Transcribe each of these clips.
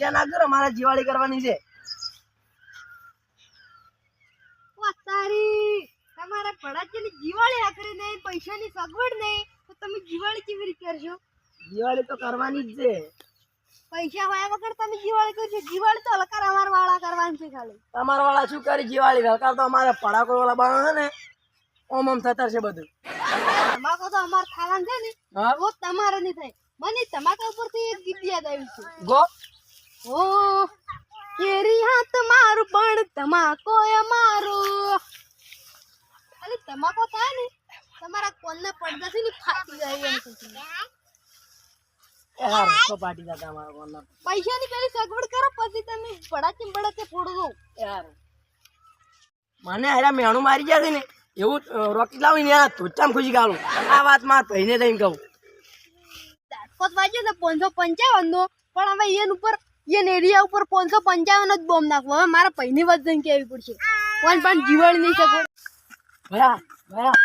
પૈસા નાખજો મારા દિવાળી કરવાની છે તારી તમારા ભડાચીની દિવાળી આખરી નહીં પૈસાની સગવડ નહીં તો તમે દિવાળી કેવી રીતે કરશો દિવાળી તો કરવાની જ છે પૈસા હોય વગર તમે દિવાળી કરશો દિવાળી તો હલકાર અમારા વાળા કરવાની છે ખાલી તમારા વાળા શું કરી દિવાળી હલકાર તો અમારે પડાકો વાળા બાળો છે ને ઓમ થતા છે બધું તમાકુ તો અમાર ખાવાનું છે ને હા ઓ તમારે નહીં થાય મને તમાકુ ઉપરથી એક ગીત યાદ આવ્યું છે ગો ઓ કેરી હાથ મારું પણ તમાકો અમારો ખાલી તમાકો થાય ને તમારા કોનના પડદાથી ને ફાટી જાય એમ છે યાર તો પાટી જતા અમારા કોના પૈસાની પેલી સગવડ કરો પછી તમે ભડાચી ફોડો દો યાર મને હારા મેણું મારી ગયા છે ને એવું રોકેટ લાવીને યાર ધોચામ ખુશી ગાલું આ વાત માર ભાઈને થઈને કહું દાખવત વાગ્યો ને 555 નો પણ હવે એન ઉપર એન એરિયા ઉપર 555 જ બોમ્બ નાખવો હવે મારા ભાઈની વાત જઈને કેવી પડશે પણ જીવણ નહીં શકો ભયા ભયા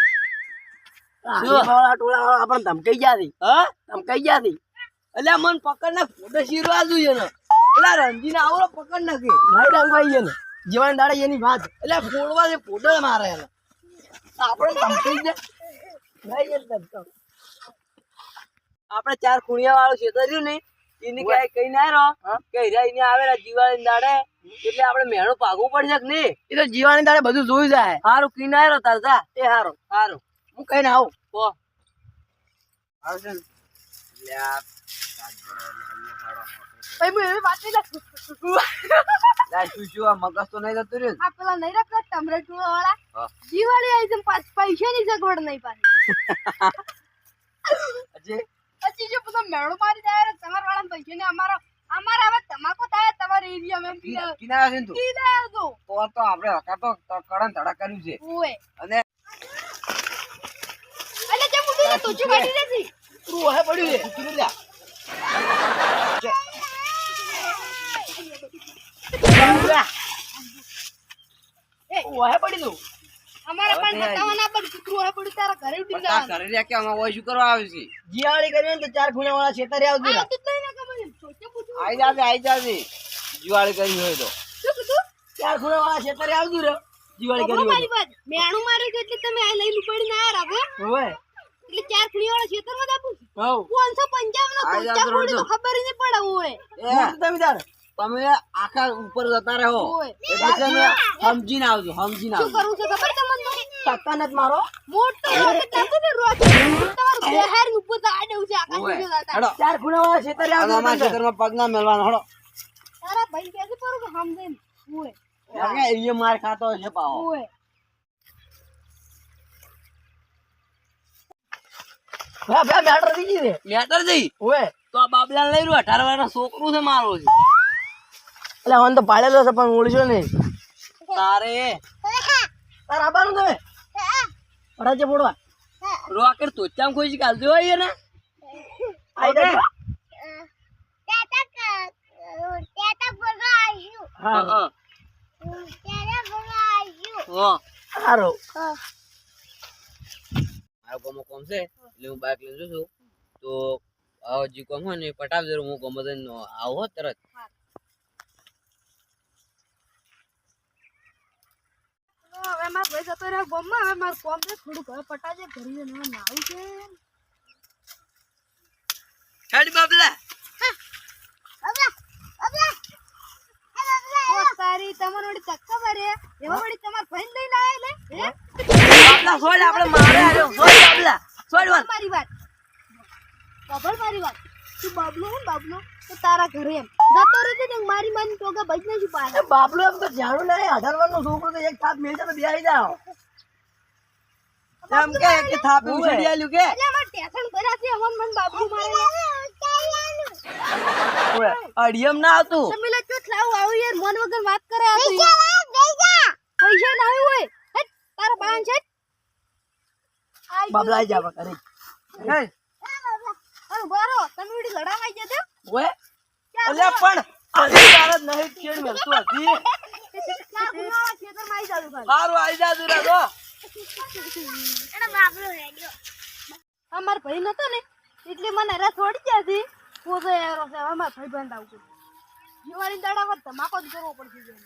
ટોળા આપણે ધમકાઈ ગયા હતી હા ધમકાઈ ગયા હતી એટલે મન પકડ નાખ ફોટો શીરવા જોઈએ ને એટલે રંજીને આવડો પકડ નાખે નહીં રંગવાઈ ને જીવન દાડે એની વાત એટલે ફોડવા દે ફોટો મારે એને આપણે ધમકાઈ જાય આપણે 4 ખૂણિયા વાળું ખેતર રહ્યું ને એની કઈ કઈ ના રહો કે હીરા એને આવેલા દિવાળી દાડે એટલે આપણે મહેણું પાકવું પડશે કે નહીં એ તો દિવાળી દાડે બધું જોઈ જાય સારું કી ના રહ્યો તાર જા એ સારું સારું હું કઈ ના આવું તો આવશે ને ભાઈ હું એવી વાત નહીં મગજ તો નહીં જતું રહ્યું આ પેલા નહીં રાખતા ટમરેટુડા વાળા દિવાળી આવી છે પૈસાની સગવડ નહીં પાછી પછી જો બધા મેળો મારી જાય તમારા વાળા પૈસા ને અમારા હવે તમાકુ થાય તમારા એરિયામાં કિનારા છે તું કિનારા તો આપણે હકાતો કડન ધડા કર્યું છે ઓય અને એટલે જે મુઠી તો ચુ કાઢી દેતી તું હે પડ્યું છે તું લ્યા એ ઓહે પડી તું અમારા પણ બતાવવાના પર કૂતરું હે પડ્યું તારા ઘરે ઉડી જા ઘરે રહ્યા કે આમાં ઓય શું કરવા આવ્યું છે દિવાળી કરીને તો 4 ખૂણા વાળા છેતરે આવતું આ તો તઈ ના ખબર છોટે પૂછું આઈ જાજે દિવાળી કરી હોય તો શું કીધું 4 ખૂણા વાળા છેતરે આવતું રે દિવાળી કરી મારી વાત મેણું મારી છે એટલે તમે આ લઈને પડી ના રાખો ઓય એટલે 4 ખૂણી વાળા છેતરમાં આપું હવ 555 નો તો ખબર નહીં પડે ઓય તમે તાર તમે આખા ઉપર જતા રહો એટલે તમે સમજીને આવજો સમજીને આવજો શું કરું છે ખબર તમને ટક્કા નત મારો મોટો રોકેટ નાખો ને રોકેટ તમારું બહાર ઉપર તો આડે છે આકાશ માં જતા હેડો 4 ખૂણા વાળા છેતરે આવજો અમારા ખેતરમાં પગ ના મેલવાનો હેડો તારા ભાઈ કેસે પર કે હમ દે ઓય લાગે એ માર ખાતો છે પાવો ઓય હા બે મેટર થઈ ગઈ મેટર જઈ ઓય તો આ બાબલા લઈ રહ્યો 18 વર્ષનો છોકરો છે મારો છે એટલે હન તો પાડેલો છે પણ ઓળશો નહીં તારે તાર આબાનું તમે પડાજે ફોડવા રોકેટ તો ચામ કોઈ શી કાલ જોઈ ને આઈ દે ટેટા બગા આયુ હા હા ટેટા બગા આયુ હો સારો મારો કોમ છે એટલે હું બાઇક લઈને જઉં તો આવો જી કોમ હોય ને પટાવ જરો હું કોમ દઈને આવો તરત હવે માર ભાઈ જતો રહ્યો ગોમમાં હવે માર કોમ છે થોડું ઘર પટાજે ઘરે નાવું છે હેડ બાબલા ઓ સારી તમાર વડી તક્કા મારે એવા વડી તમાર ભાઈ લઈને આયા લે હે બાબલા છોડ આપણે મારે આયો છોડ બાબલા છોડ વાત મારી વાત બાબલ મારી વાત તું બાબલો હું બાબલો તો તારા ઘરે એમ જતો રહેજે ને મારી માની ટોગા બજ નહીં પાડે બાબલો એમ તો જાણું નહીં 18 વર્ષનો છોકરો તો એક થાપ મેલ છે તો બેહી જાવ એમ કે થાપ ઉછડી આલ્યું કે એટલે માર ટેશન ભરાતી મન બાબલો મારે ઓય અડિયમ ના આવતું તમે લે ચૂટ લાવ આવ યાર મન વગર વાત કરે આ તો પૈસા ના હોય હટ તારા બાન છે બાબલા આઈ જાવ કરે હે અરે બારો તમે ઉડી લડાવાઈ જતો ઓય અલ્યા પણ આજી તારત નહીં ખેડ મેલતું હતી ચાર ગુનાળા ખેતર માં આવી જાવ ખાલી હારું આઈ જા દુરા તો એના બાબલો હે ગયો અમાર ભાઈ નતો ને એટલે મને રા છોડી જાતી પોતે યાર અમાર ભાઈ બંધ આવતું દિવાળી દાડા પર ધમાકો જ કરવો પડશે જેને.